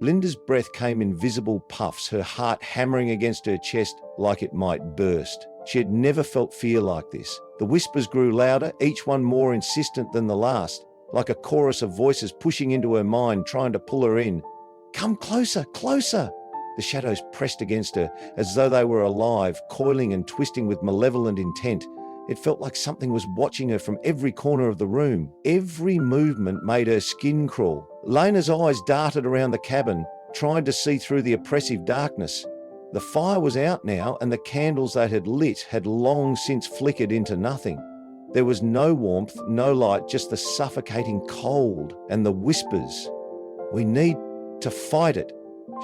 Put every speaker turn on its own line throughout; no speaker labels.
Linda's breath came in visible puffs, her heart hammering against her chest like it might burst. She had never felt fear like this. The whispers grew louder, each one more insistent than the last, like a chorus of voices pushing into her mind, trying to pull her in. "Come closer, closer!" The shadows pressed against her, as though they were alive, coiling and twisting with malevolent intent. It felt like something was watching her from every corner of the room. Every movement made her skin crawl. Lena's eyes darted around the cabin, trying to see through the oppressive darkness. The fire was out now, and the candles they had lit had long since flickered into nothing. There was no warmth, no light, just the suffocating cold and the whispers. "We need to fight it,"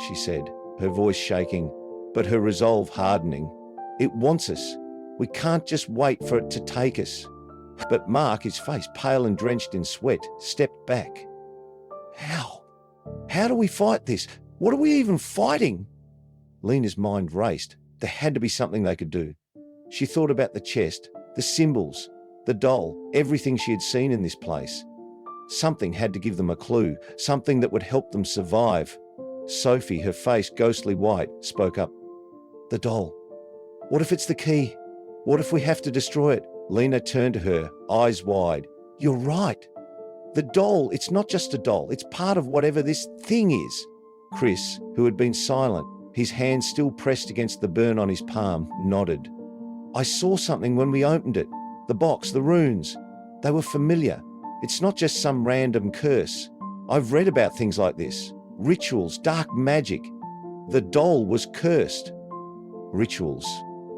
she said, her voice shaking, but her resolve hardening. "It wants us. We can't just wait for it to take us." But Mark, his face pale and drenched in sweat, stepped back. How? How do we fight this? What are we even fighting? Lena's mind raced. There had to be something they could do. She thought about the chest, the symbols, the doll, everything she had seen in this place. Something had to give them a clue, something that would help them survive. Sophie, her face ghostly white, spoke up. "The doll. What if it's the key? What if we have to destroy it?" Lena turned to her, eyes wide. "You're right. The doll, it's not just a doll. It's part of whatever this thing is." Chris, who had been silent, his hand still pressed against the burn on his palm, nodded. "I saw something when we opened it. The box, the runes. They were familiar. It's not just some random curse. I've read about things like this. Rituals, dark magic. The doll was cursed." Rituals,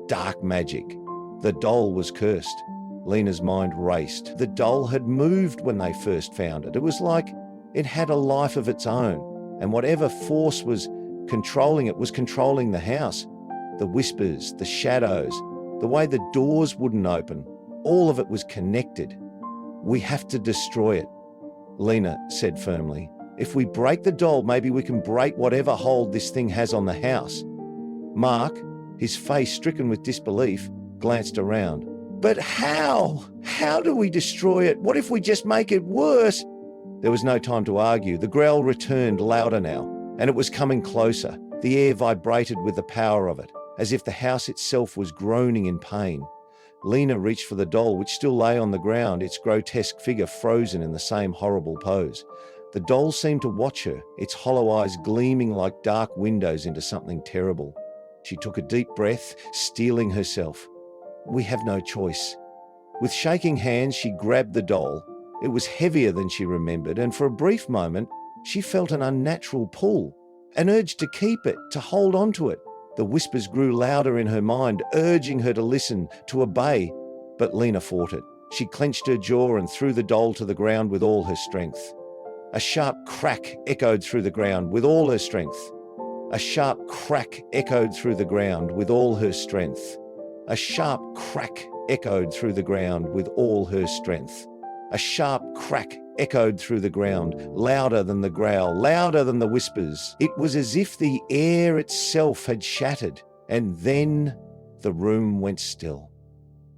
dark magic. The doll was cursed. Lena's mind raced. The doll had moved when they first found it. It was like it had a life of its own, and whatever force was controlling it was controlling the house. The whispers, the shadows, the way the doors wouldn't open, all of it was connected. "We have to destroy it," Lena said firmly. "If we break the doll, maybe we can break whatever hold this thing has on the house." Mark, his face stricken with disbelief, glanced around. "But how? How do we destroy it? What if we just make it worse?" There was no time to argue. The growl returned louder now, and it was coming closer. The air vibrated with the power of it, as if the house itself was groaning in pain. Lena reached for the doll, which still lay on the ground, its grotesque figure frozen in the same horrible pose. The doll seemed to watch her, its hollow eyes gleaming like dark windows into something terrible. She took a deep breath, steeling herself. "We have no choice." With shaking hands, she grabbed the doll. It was heavier than she remembered, and for a brief moment, she felt an unnatural pull, an urge to keep it, to hold on to it. The whispers grew louder in her mind, urging her to listen, to obey. But Lena fought it. She clenched her jaw and threw the doll to the ground with all her strength. A sharp crack echoed through the ground with all her strength. A sharp crack echoed through the ground with all her strength. A sharp crack echoed through the ground with all her strength. A sharp crack echoed through the ground, louder than the growl, louder than the whispers. It was as if the air itself had shattered, and then the room went still,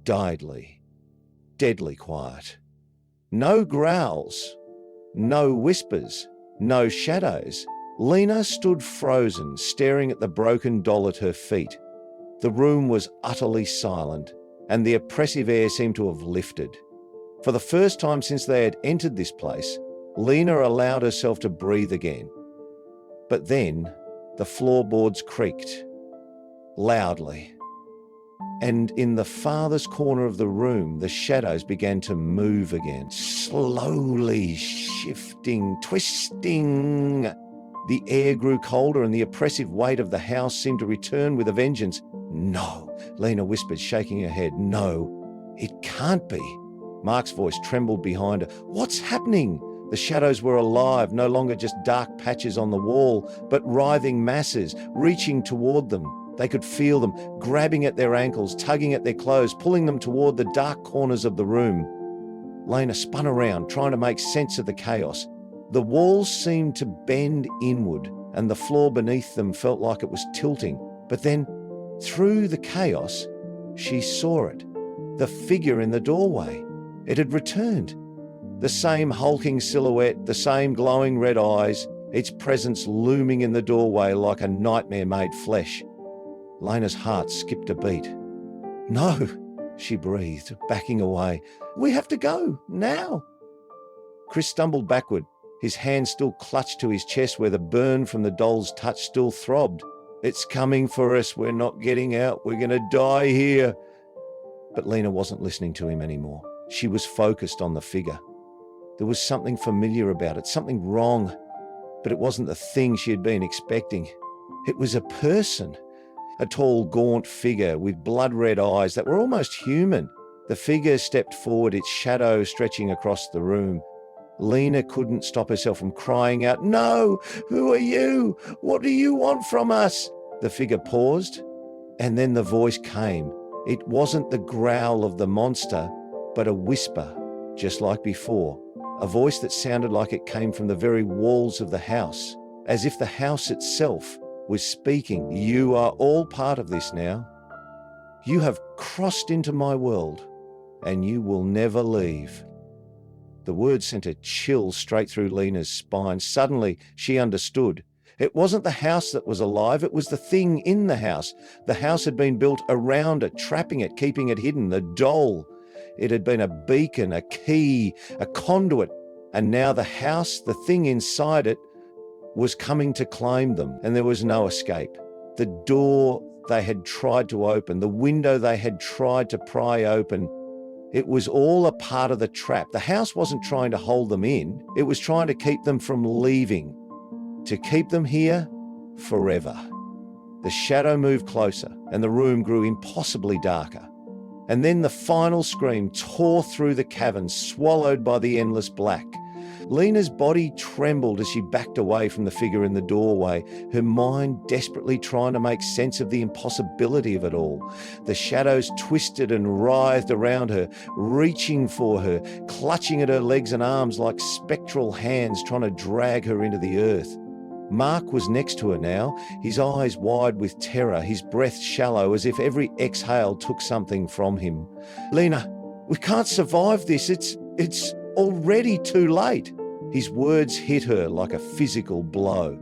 deadly quiet. No growls, no whispers, no shadows. Lena stood frozen, staring at the broken doll at her feet. The room was utterly silent, and the oppressive air seemed to have lifted. For the first time since they had entered this place, Lena allowed herself to breathe again. But then the floorboards creaked loudly, and in the farthest corner of the room, the shadows began to move again, slowly shifting, twisting. The air grew colder, and the oppressive weight of the house seemed to return with a vengeance. "No," Lena whispered, shaking her head. "No, it can't be." Mark's voice trembled behind her. "What's happening?" The shadows were alive, no longer just dark patches on the wall, but writhing masses, reaching toward them. They could feel them, grabbing at their ankles, tugging at their clothes, pulling them toward the dark corners of the room. Lena spun around, trying to make sense of the chaos. The walls seemed to bend inward, and the floor beneath them felt like it was tilting. But then, through the chaos, she saw it. The figure in the doorway. It had returned. The same hulking silhouette, the same glowing red eyes. its presence looming in the doorway like a nightmare made flesh. Lena's heart skipped a beat. "No," she breathed, backing away. "We have to go, now." Chris stumbled backward, his hand still clutched to his chest where the burn from the doll's touch still throbbed. "It's coming for us. We're not getting out. We're going to die here." But Lena wasn't listening to him anymore. She was focused on the figure. There was something familiar about it, something wrong. But it wasn't the thing she had been expecting. It was a person. A tall, gaunt figure with blood-red eyes that were almost human. The figure stepped forward, its shadow stretching across the room. Lena couldn't stop herself from crying out, "No! Who are you? What do you want from us?" The figure paused, and then the voice came. It wasn't the growl of the monster, but a whisper, just like before. A voice that sounded like it came from the very walls of the house, as if the house itself was speaking. "You are all part of this now. You have crossed into my world, and you will never leave." The words sent a chill straight through Lena's spine. Suddenly, she understood. It wasn't the house that was alive, it was the thing in the house. The house had been built around it, trapping it, keeping it hidden. The doll. It had been a beacon, a key, a conduit. And now the house, the thing inside it, was coming to claim them, and there was no escape. The door they had tried to open, the window they had tried to pry open, it was all a part of the trap. The house wasn't trying to hold them in, it was trying to keep them from leaving, to keep them here forever. The shadow moved closer, and the room grew impossibly darker. And then the final scream tore through the cavern, swallowed by the endless black. Lena's body trembled as she backed away from the figure in the doorway, her mind desperately trying to make sense of the impossibility of it all. The shadows twisted and writhed around her, reaching for her, clutching at her legs and arms like spectral hands trying to drag her into the earth. Mark was next to her now, his eyes wide with terror, his breath shallow as if every exhale took something from him. "Lena, we can't survive this. It's already too late." His words hit her like a physical blow.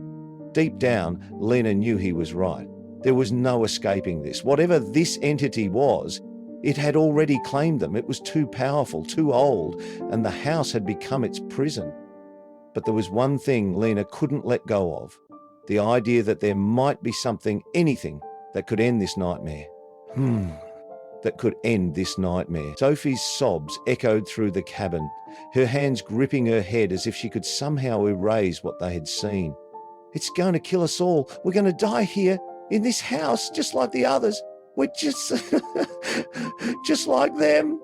Deep down, Lena knew he was right. There was no escaping this. Whatever this entity was, it had already claimed them. It was too powerful, too old, and the house had become its prison. But there was one thing Lena couldn't let go of, the idea that there might be something, anything, that could end this nightmare. That could end this nightmare. Sophie's sobs echoed through the cabin, her hands gripping her head as if she could somehow erase what they had seen. "It's going to kill us all. We're going to die here, in this house, just like the others. We're just just like them."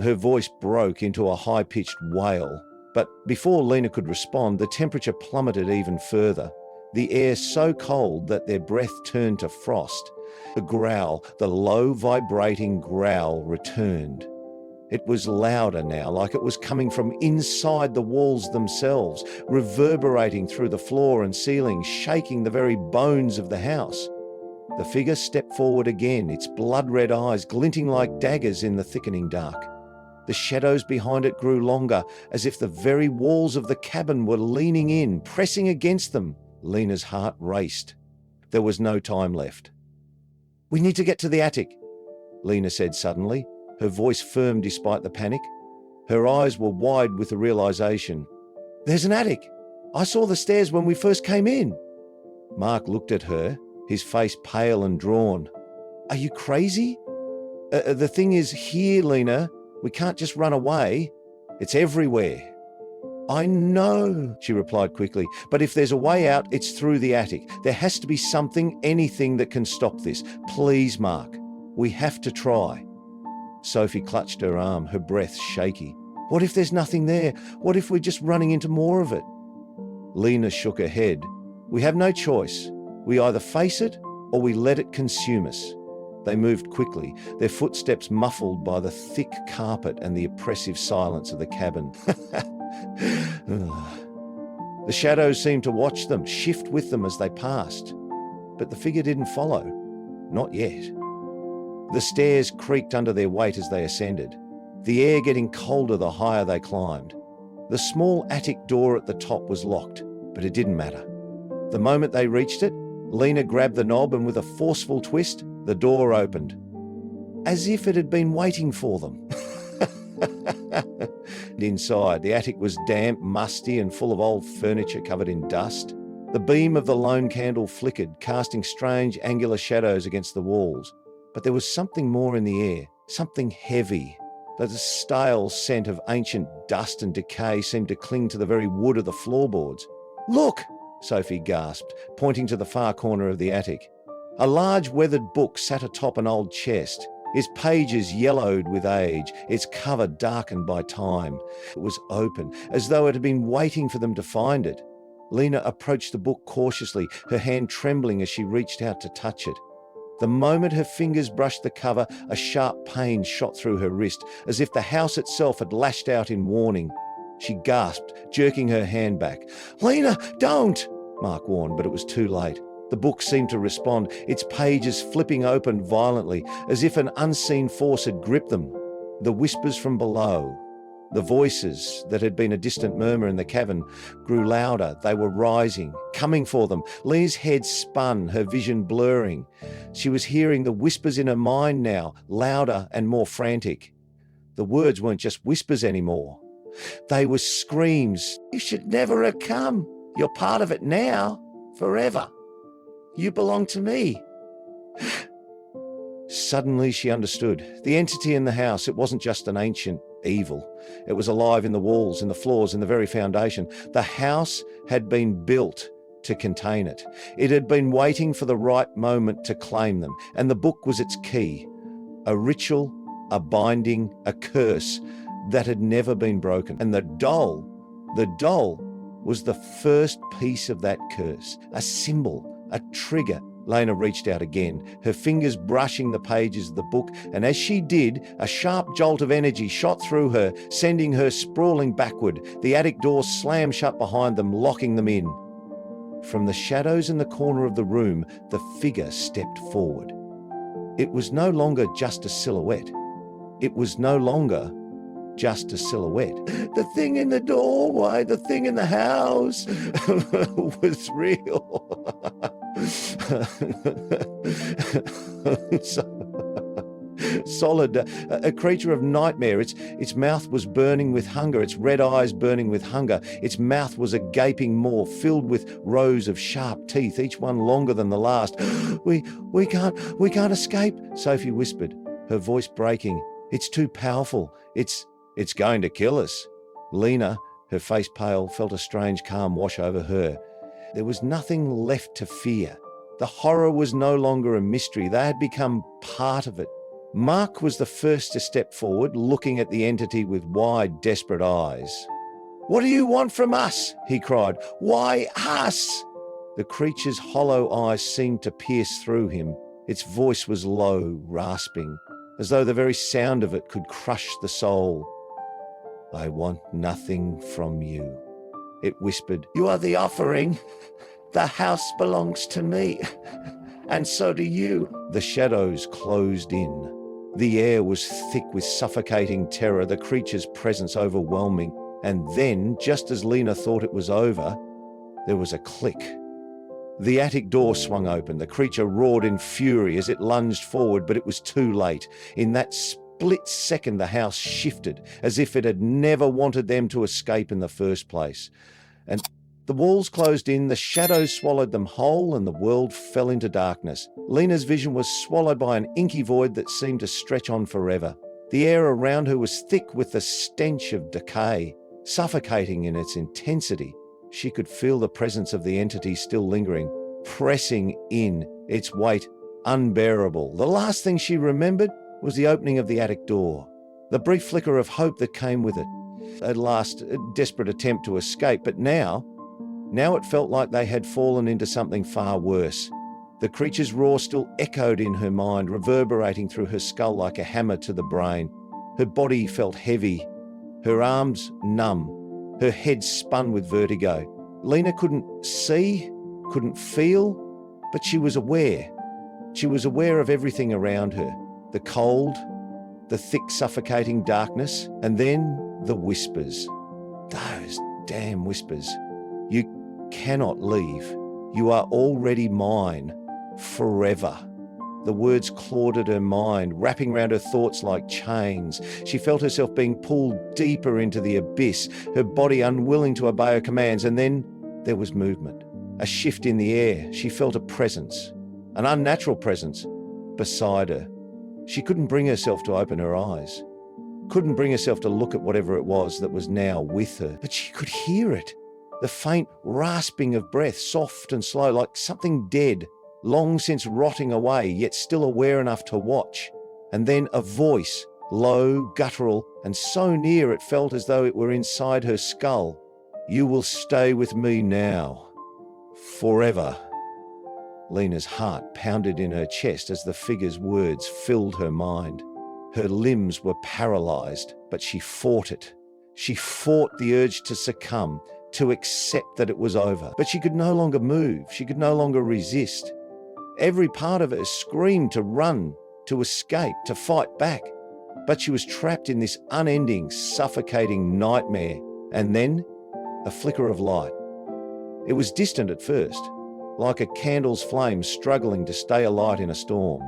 Her voice broke into a high-pitched wail. But before Lena could respond, the temperature plummeted even further, the air so cold that their breath turned to frost. The growl, the low vibrating growl, returned. It was louder now, like it was coming from inside the walls themselves, reverberating through the floor and ceiling, shaking the very bones of the house. The figure stepped forward again, its blood-red eyes glinting like daggers in the thickening dark. The shadows behind it grew longer, as if the very walls of the cabin were leaning in, pressing against them. Lena's heart raced. There was no time left. "We need to get to the attic," Lena said suddenly, her voice firm despite the panic. Her eyes were wide with the realization. "There's an attic. I saw the stairs when we first came in." Mark looked at her, his face pale and drawn. "Are you crazy? The thing is here, Lena. We can't just run away. It's everywhere." "I know," she replied quickly, "but if there's a way out, it's through the attic. There has to be something, anything that can stop this. Please, Mark, we have to try." Sophie clutched her arm, her breath shaky. "What if there's nothing there? What if we're just running into more of it?" Lena shook her head. "We have no choice. We either face it or we let it consume us." They moved quickly, their footsteps muffled by the thick carpet and the oppressive silence of the cabin. The shadows seemed to watch them, shift with them as they passed. But the figure didn't follow. Not yet. The stairs creaked under their weight as they ascended, the air getting colder the higher they climbed. The small attic door at the top was locked, but it didn't matter. The moment they reached it, Lena grabbed the knob and with a forceful twist, the door opened. As if it had been waiting for them. Inside, the attic was damp, musty, and full of old furniture covered in dust. The beam of the lone candle flickered, casting strange angular shadows against the walls. But there was something more in the air, something heavy. The stale scent of ancient dust and decay seemed to cling to the very wood of the floorboards. "Look!" Sophie gasped, pointing to the far corner of the attic. A large weathered book sat atop an old chest, its pages yellowed with age, its cover darkened by time. It was open, as though it had been waiting for them to find it. Lena approached the book cautiously, her hand trembling as she reached out to touch it. The moment her fingers brushed the cover, a sharp pain shot through her wrist, as if the house itself had lashed out in warning. She gasped, jerking her hand back. "Lena, don't!" Mark warned, but it was too late. The book seemed to respond, its pages flipping open violently, as if an unseen force had gripped them. The whispers from below, the voices that had been a distant murmur in the cavern, grew louder. They were rising, coming for them. Lena's head spun, her vision blurring. She was hearing the whispers in her mind now, louder and more frantic. The words weren't just whispers anymore. They were screams. "You should never have come. You're part of it now, forever. You belong to me." Suddenly she understood. The entity in the house, it wasn't just an ancient evil. It was alive in the walls, in the floors, in the very foundation. The house had been built to contain it. It had been waiting for the right moment to claim them, and the book was its key. A ritual, a binding, a curse that had never been broken. And the doll was the first piece of that curse, a symbol, a trigger. Lena reached out again, her fingers brushing the pages of the book, and as she did, a sharp jolt of energy shot through her, sending her sprawling backward. The attic door slammed shut behind them, locking them in. From the shadows in the corner of the room, the figure stepped forward. It was no longer just a silhouette. It was no longer just a silhouette. The thing in the doorway, the thing in the house was real. Solid, a creature of nightmare. Its mouth was burning with hunger, its red eyes burning with hunger. Its mouth was a gaping maw filled with rows of sharp teeth, each one longer than the last. We can't escape," Sophie whispered, her voice breaking. "It's too powerful. It's going to kill us." Lena, her face pale, felt a strange calm wash over her. There was nothing left to fear. The horror was no longer a mystery. They had become part of it. Mark was the first to step forward, looking at the entity with wide, desperate eyes. "What do you want from us?" he cried. "Why us?" The creature's hollow eyes seemed to pierce through him. Its voice was low, rasping, as though the very sound of it could crush the soul. "I want nothing from you," it whispered. "You are the offering. The house belongs to me, and so do you." The shadows closed in. The air was thick with suffocating terror, the creature's presence overwhelming. And then, just as Lena thought it was over, there was a click. The attic door swung open. The creature roared in fury as it lunged forward, but it was too late. In that split second, the house shifted, as if it had never wanted them to escape in the first place. And the walls closed in, the shadows swallowed them whole, and the world fell into darkness. Lena's vision was swallowed by an inky void that seemed to stretch on forever. The air around her was thick with the stench of decay, suffocating in its intensity. She could feel the presence of the entity still lingering, pressing in, its weight unbearable. The last thing she remembered was the opening of the attic door, the brief flicker of hope that came with it. At last, a desperate attempt to escape, but now it felt like they had fallen into something far worse. The creature's roar still echoed in her mind, reverberating through her skull like a hammer to the brain. Her body felt heavy, her arms numb, her head spun with vertigo. Lena couldn't see, couldn't feel, but she was aware. She was aware of everything around her. The cold, the thick suffocating darkness, and then the whispers. Those damn whispers. You cannot leave. You are already mine. Forever. The words clawed at her mind, wrapping round her thoughts like chains. She felt herself being pulled deeper into the abyss, her body unwilling to obey her commands, and then there was movement. A shift in the air. She felt a presence, an unnatural presence, beside her. She couldn't bring herself to open her eyes, couldn't bring herself to look at whatever it was that was now with her, but she could hear it. The faint rasping of breath, soft and slow, like something dead, long since rotting away, yet still aware enough to watch. And then a voice, low, guttural, and so near it felt as though it were inside her skull. You will stay with me now. Forever. Lena's heart pounded in her chest as the figure's words filled her mind. Her limbs were paralyzed, but she fought it. She fought the urge to succumb, to accept that it was over. But she could no longer move. She could no longer resist. Every part of her screamed to run, to escape, to fight back. But she was trapped in this unending, suffocating nightmare. And then, a flicker of light. It was distant at first, like a candle's flame struggling to stay alight in a storm.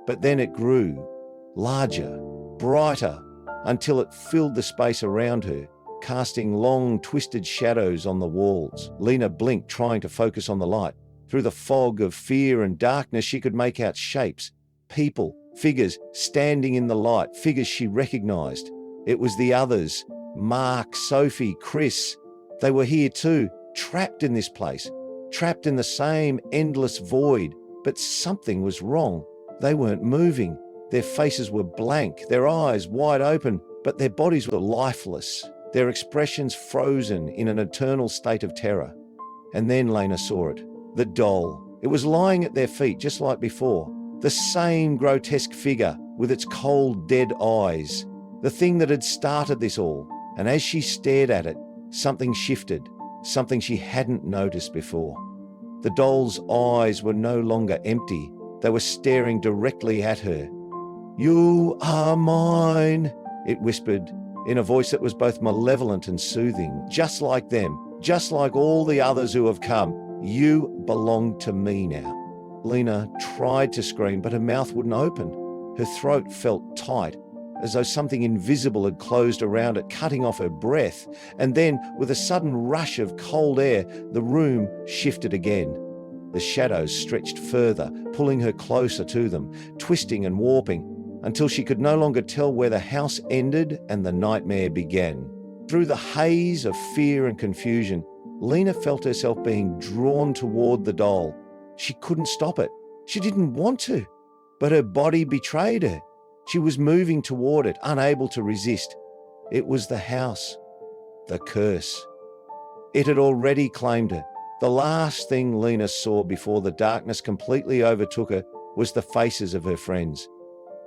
But then it grew, larger, brighter, until it filled the space around her, casting long, twisted shadows on the walls. Lena blinked, trying to focus on the light. Through the fog of fear and darkness, she could make out shapes, people, figures standing in the light, figures she recognized. It was the others, Mark, Sophie, Chris. They were here too, trapped in this place, trapped in the same endless void. But something was wrong. They weren't moving. Their faces were blank, their eyes wide open, but their bodies were lifeless, their expressions frozen in an eternal state of terror. And then Lena saw it. The doll. It was lying at their feet just like before. The same grotesque figure with its cold, dead eyes. The thing that had started this all. And as she stared at it, something shifted, something she hadn't noticed before. The doll's eyes were no longer empty. They were staring directly at her. You are mine, it whispered, in a voice that was both malevolent and soothing. Just like them, just like all the others who have come. You belong to me now. Lena tried to scream, but her mouth wouldn't open. Her throat felt tight, as though something invisible had closed around it, cutting off her breath. And then, with a sudden rush of cold air, the room shifted again. The shadows stretched further, pulling her closer to them, twisting and warping, until she could no longer tell where the house ended and the nightmare began. Through the haze of fear and confusion, Lena felt herself being drawn toward the doll. She couldn't stop it. She didn't want to, but her body betrayed her. She was moving toward it, unable to resist. It was the house, the curse. It had already claimed her. The last thing Lena saw before the darkness completely overtook her was the faces of her friends.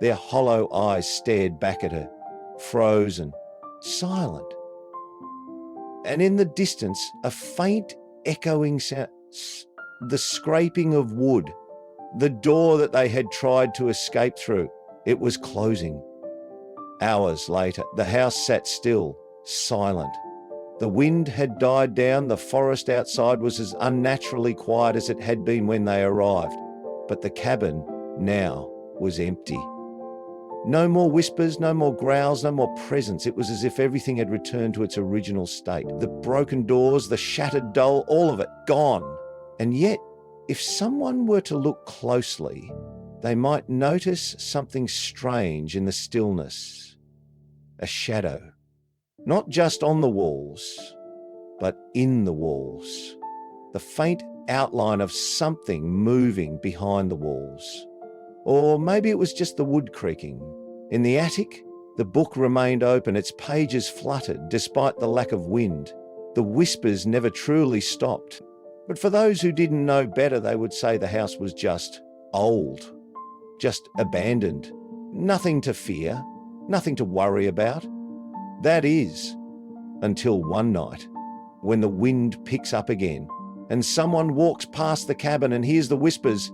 Their hollow eyes stared back at her, frozen, silent. And in the distance, a faint, echoing sound, the scraping of wood, the door that they had tried to escape through. It was closing. Hours later, the house sat still, silent. The wind had died down, the forest outside was as unnaturally quiet as it had been when they arrived. But the cabin now was empty. No more whispers, no more growls, no more presence. It was as if everything had returned to its original state. The broken doors, the shattered doll, all of it gone. And yet, if someone were to look closely, they might notice something strange in the stillness. A shadow. Not just on the walls, but in the walls. The faint outline of something moving behind the walls. Or maybe it was just the wood creaking. In the attic, the book remained open, its pages fluttered despite the lack of wind. The whispers never truly stopped. But for those who didn't know better, they would say the house was just old, just abandoned. Nothing to fear, nothing to worry about. That is, until one night, when the wind picks up again, and someone walks past the cabin and hears the whispers,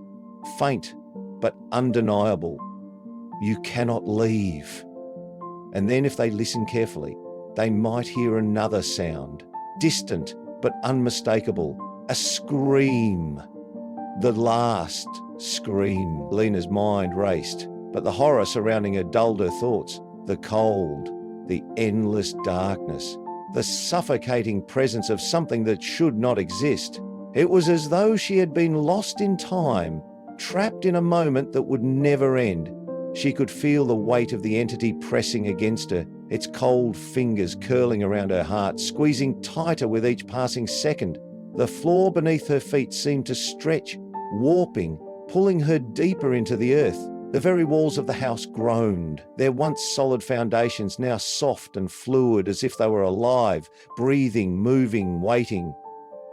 faint but undeniable. You cannot leave. And then if they listen carefully, they might hear another sound, distant but unmistakable, a scream. The last scream. Lena's mind raced, but the horror surrounding her dulled her thoughts. The cold, the endless darkness, the suffocating presence of something that should not exist. It was as though she had been lost in time, trapped in a moment that would never end. She could feel the weight of the entity pressing against her, its cold fingers curling around her heart, squeezing tighter with each passing second. The floor beneath her feet seemed to stretch, warping, pulling her deeper into the earth. The very walls of the house groaned, their once solid foundations now soft and fluid as if they were alive, breathing, moving, waiting.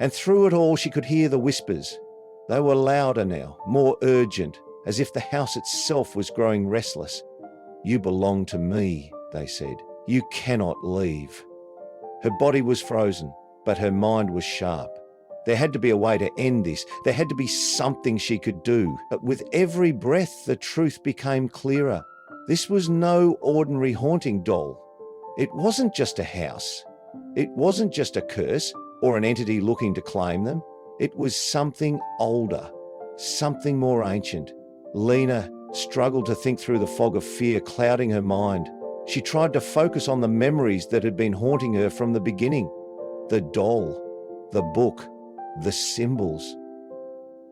And through it all she could hear the whispers. They were louder now, more urgent, as if the house itself was growing restless. "You belong to me," they said. "You cannot leave." Her body was frozen, but her mind was sharp. There had to be a way to end this. There had to be something she could do. But with every breath, the truth became clearer. This was no ordinary haunting doll. It wasn't just a house. It wasn't just a curse or an entity looking to claim them. It was something older, something more ancient. Lena struggled to think through the fog of fear clouding her mind. She tried to focus on the memories that had been haunting her from the beginning. The doll, the book, the symbols.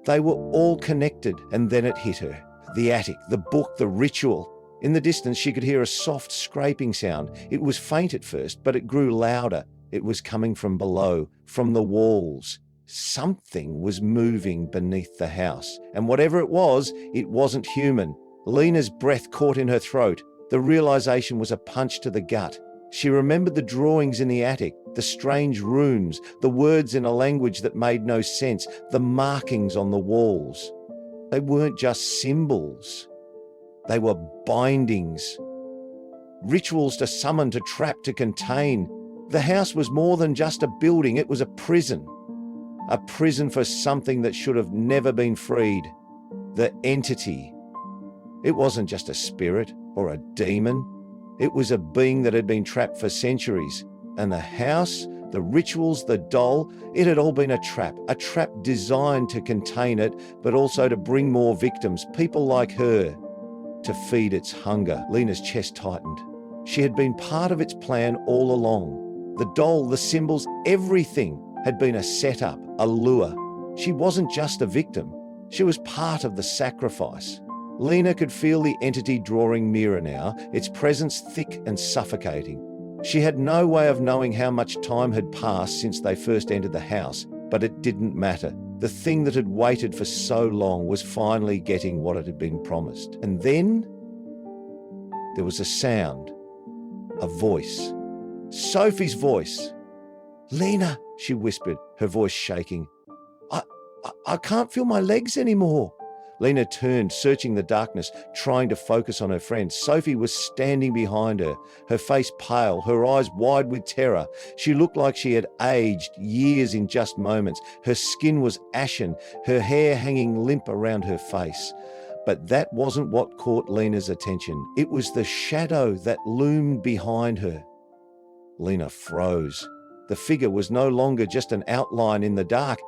They were all connected, and then it hit her. The attic, the book, the ritual. In the distance, she could hear a soft scraping sound. It was faint at first, but it grew louder. It was coming from below, from the walls. Something was moving beneath the house, and whatever it wasn't human. Lena's breath caught in her throat. The realization was a punch to the gut. She remembered the drawings in the attic, the strange runes, the words in a language that made no sense, the markings on the walls. They weren't just symbols. They were bindings. Rituals to summon, to trap, to contain. The house was more than just a building, it was a prison. A prison for something that should have never been freed. The entity. It wasn't just a spirit or a demon. It was a being that had been trapped for centuries. And the house, the rituals, the doll, it had all been a trap designed to contain it, but also to bring more victims, people like her, to feed its hunger. Lena's chest tightened. She had been part of its plan all along. The doll, the symbols, everything had been a setup, a lure. She wasn't just a victim. She was part of the sacrifice. Lena could feel the entity drawing nearer now, its presence thick and suffocating. She had no way of knowing how much time had passed since they first entered the house, but it didn't matter. The thing that had waited for so long was finally getting what it had been promised. And then there was a sound, a voice. Sophie's voice. "Lena," she whispered, her voice shaking. I can't feel my legs anymore." Lena turned, searching the darkness, trying to focus on her friend. Sophie was standing behind her, her face pale, her eyes wide with terror. She looked like she had aged years in just moments. Her skin was ashen, her hair hanging limp around her face. But that wasn't what caught Lena's attention. It was the shadow that loomed behind her. Lena froze. The figure was no longer just an outline in the dark.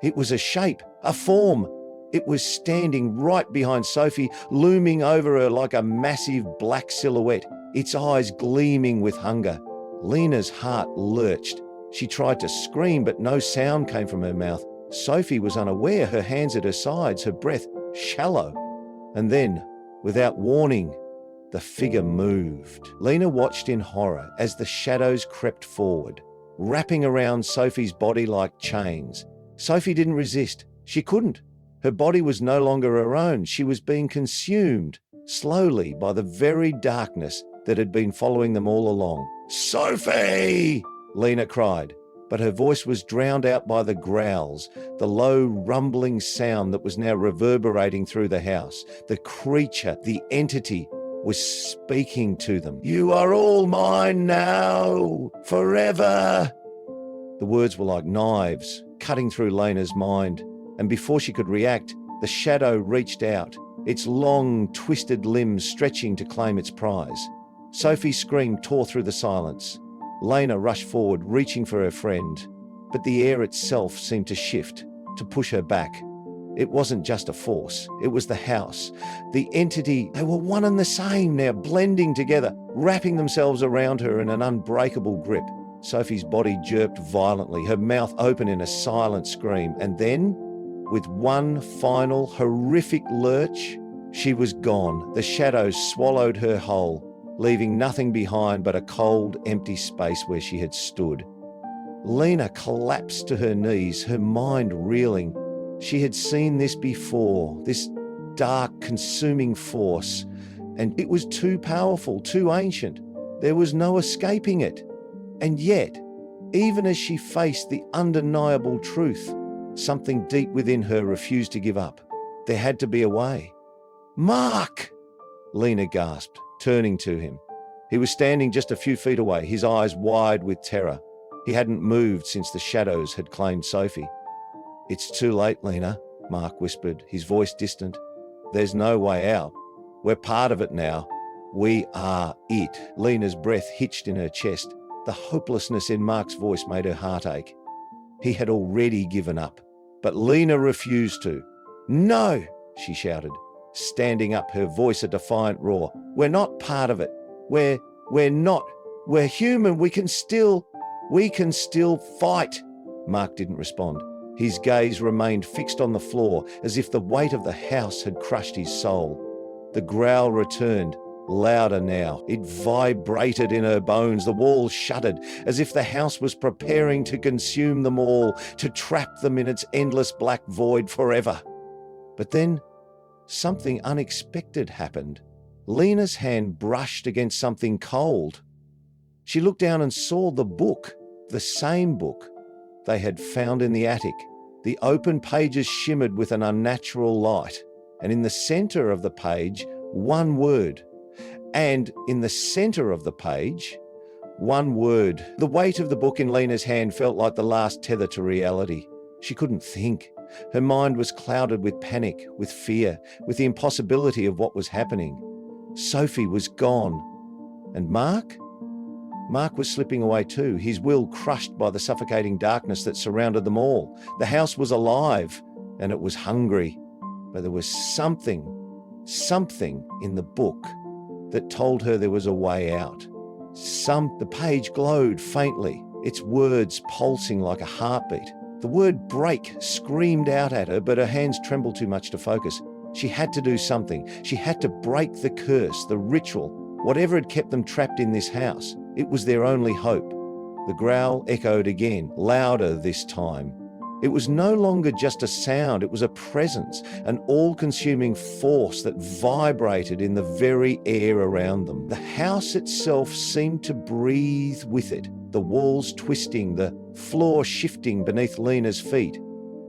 It was a shape, a form. It was standing right behind Sophie, looming over her like a massive black silhouette, its eyes gleaming with hunger. Lena's heart lurched. She tried to scream, but no sound came from her mouth. Sophie was unaware, her hands at her sides, her breath shallow. And then, without warning, the figure moved. Lena watched in horror as the shadows crept forward, wrapping around Sophie's body like chains. Sophie didn't resist. She couldn't. Her body was no longer her own. She was being consumed, slowly, by the very darkness that had been following them all along. "Sophie!" Lena cried, but her voice was drowned out by the growls, the low, rumbling sound that was now reverberating through the house. The creature, the entity, was speaking to them. "You are all mine now, forever." The words were like knives, cutting through Lena's mind. And before she could react, the shadow reached out, its long, twisted limbs stretching to claim its prize. Sophie's scream tore through the silence. Lena rushed forward, reaching for her friend, but the air itself seemed to shift, to push her back. It wasn't just a force, it was the house. The entity, they were one and the same now, blending together, wrapping themselves around her in an unbreakable grip. Sophie's body jerked violently, her mouth open in a silent scream, and then, with one final horrific lurch, she was gone. The shadows swallowed her whole, leaving nothing behind but a cold, empty space where she had stood. Lena collapsed to her knees, her mind reeling. She had seen this before, this dark, consuming force, and it was too powerful, too ancient. There was no escaping it. And yet, even as she faced the undeniable truth, something deep within her refused to give up. There had to be a way. "Mark!" Lena gasped, turning to him. He was standing just a few feet away, his eyes wide with terror. He hadn't moved since the shadows had claimed Sophie. "It's too late, Lena," Mark whispered, his voice distant. "There's no way out. We're part of it now. We are it." Lena's breath hitched in her chest. The hopelessness in Mark's voice made her heart ache. He had already given up, but Lena refused to. "No," she shouted, standing up, her voice a defiant roar. "We're not part of it. We're not. We're human. We can still fight." Mark didn't respond. His gaze remained fixed on the floor, as if the weight of the house had crushed his soul. The growl returned, louder now. It vibrated in her bones. The walls shuddered, as if the house was preparing to consume them all, to trap them in its endless black void forever. But then, something unexpected happened. Lena's hand brushed against something cold. She looked down and saw the book, the same book they had found in the attic. The open pages shimmered with an unnatural light, and in the center of the page, one word. And in the center of the page, one word. The weight of the book in Lena's hand felt like the last tether to reality. She couldn't think. Her mind was clouded with panic, with fear, with the impossibility of what was happening. Sophie was gone. And Mark? Mark was slipping away too, his will crushed by the suffocating darkness that surrounded them all. The house was alive, and it was hungry. But there was something in the book that told her there was a way out. The page glowed faintly, its words pulsing like a heartbeat. The word break screamed out at her, but her hands trembled too much to focus. She had to do something. She had to break the curse, the ritual, whatever had kept them trapped in this house. It was their only hope. The growl echoed again, louder this time. It was no longer just a sound, it was a presence, an all-consuming force that vibrated in the very air around them. The house itself seemed to breathe with it, the walls twisting, the floor shifting beneath Lena's feet.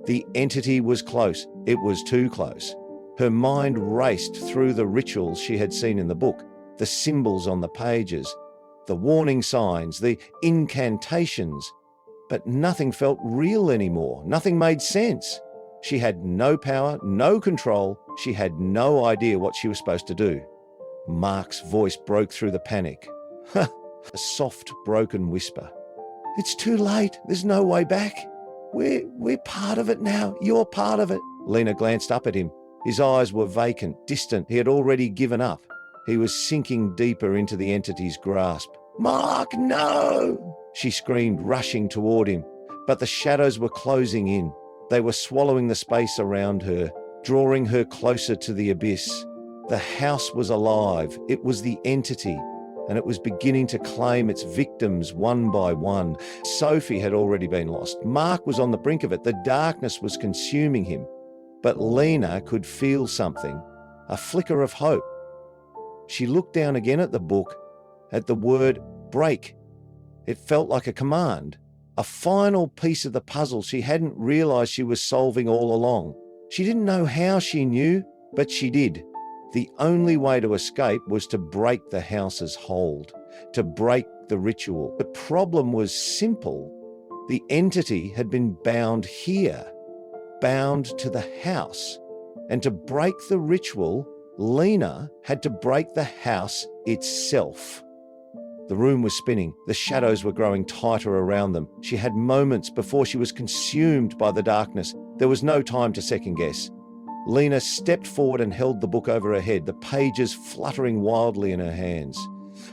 The entity was close. It was too close. Her mind raced through the rituals she had seen in the book, the symbols on the pages, the warning signs, the incantations. But nothing felt real anymore. Nothing made sense. She had no power, no control. She had no idea what she was supposed to do. Mark's voice broke through the panic. A soft, broken whisper. "It's too late. There's no way back. We're part of it now. You're part of it." Lena glanced up at him. His eyes were vacant, distant. He had already given up. He was sinking deeper into the entity's grasp. "Mark, no!" she screamed, rushing toward him. But the shadows were closing in. They were swallowing the space around her, drawing her closer to the abyss. The house was alive. It was the entity, and it was beginning to claim its victims one by one. Sophie had already been lost. Mark was on the brink of it. The darkness was consuming him. But Lena could feel something, a flicker of hope. She looked down again at the book, at the word break. It felt like a command, a final piece of the puzzle she hadn't realized she was solving all along. She didn't know how she knew, but she did. The only way to escape was to break the house's hold, to break the ritual. The problem was simple. The entity had been bound here, bound to the house. And to break the ritual, Lena had to break the house itself. The room was spinning. The shadows were growing tighter around them. She had moments before she was consumed by the darkness. There was no time to second guess. Lena stepped forward and held the book over her head, the pages fluttering wildly in her hands.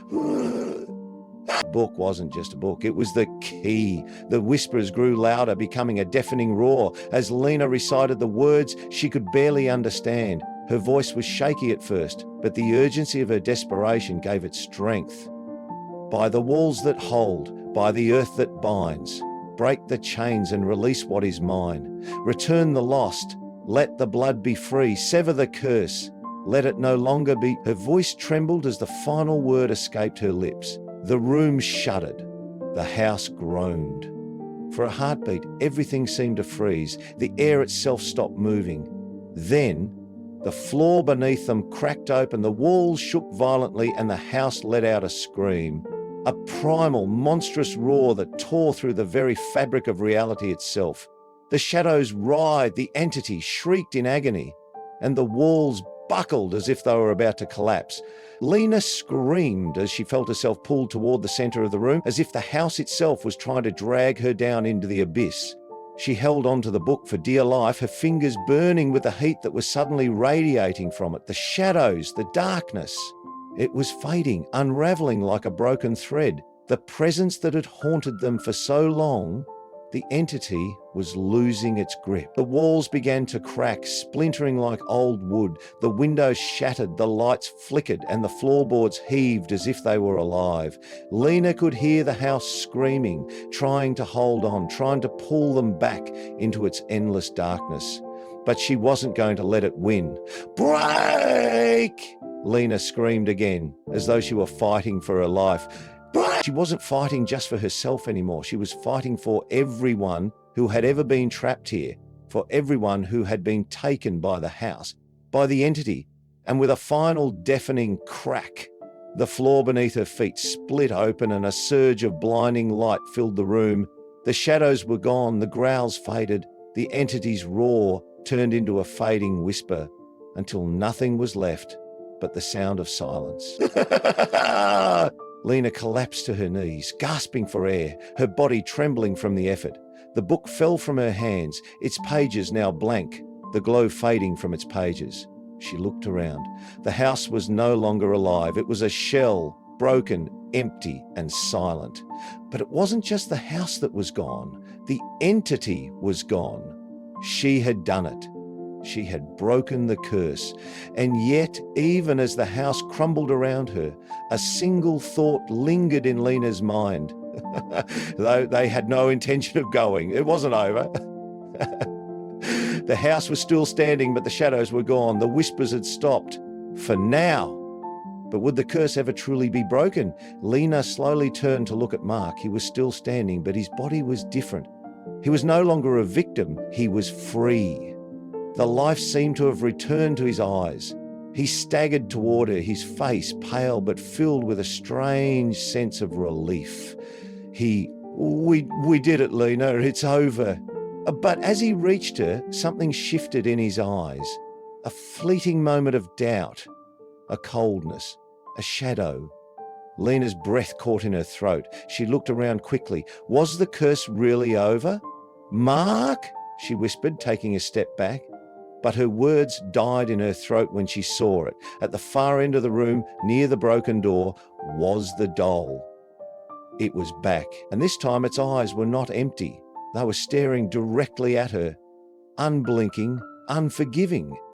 The book wasn't just a book, it was the key. The whispers grew louder, becoming a deafening roar. As Lena recited the words she could barely understand, her voice was shaky at first, but the urgency of her desperation gave it strength. By the walls that hold, by the earth that binds, break the chains and release what is mine. Return the lost, let the blood be free, sever the curse, let it no longer be. Her voice trembled as the final word escaped her lips. The room shuddered, the house groaned. For a heartbeat, everything seemed to freeze. The air itself stopped moving. Then, the floor beneath them cracked open, the walls shook violently, and the house let out a scream. A primal, monstrous roar that tore through the very fabric of reality itself. The shadows writhed, the entity shrieked in agony, and the walls buckled as if they were about to collapse. Lena screamed as she felt herself pulled toward the center of the room, as if the house itself was trying to drag her down into the abyss. She held onto the book for dear life, her fingers burning with the heat that was suddenly radiating from it. The shadows, the darkness. It was fading, unraveling like a broken thread. The presence that had haunted them for so long, the entity was losing its grip. The walls began to crack, splintering like old wood. The windows shattered, the lights flickered, and the floorboards heaved as if they were alive. Lena could hear the house screaming, trying to hold on, trying to pull them back into its endless darkness. But she wasn't going to let it win. "Break!" Lena screamed again, as though she were fighting for her life. She wasn't fighting just for herself anymore. She was fighting for everyone who had ever been trapped here, for everyone who had been taken by the house, by the entity. And with a final deafening crack, the floor beneath her feet split open and a surge of blinding light filled the room. The shadows were gone, the growls faded, the entity's roar turned into a fading whisper, until nothing was left but the sound of silence. Lena collapsed to her knees, gasping for air, her body trembling from the effort. The book fell from her hands, its pages now blank, the glow fading from its pages. She looked around. The house was no longer alive. It was a shell, broken, empty, and silent. But it wasn't just the house that was gone. The entity was gone. She had done it. She had broken the curse. And yet, even as the house crumbled around her, a single thought lingered in Lena's mind. Though they had no intention of going. It wasn't over. The house was still standing, but the shadows were gone. The whispers had stopped. For now. But would the curse ever truly be broken? Lena slowly turned to look at Mark. He was still standing, but his body was different. He was no longer a victim. He was free. The life seemed to have returned to his eyes. He staggered toward her, his face pale but filled with a strange sense of relief. We did it, Lena, it's over. But as he reached her, something shifted in his eyes. A fleeting moment of doubt, a coldness, a shadow. Lena's breath caught in her throat. She looked around quickly. Was the curse really over? "Mark?" she whispered, taking a step back. But her words died in her throat when she saw it. At the far end of the room, near the broken door, was the doll. It was back, and this time its eyes were not empty. They were staring directly at her, unblinking, unforgiving.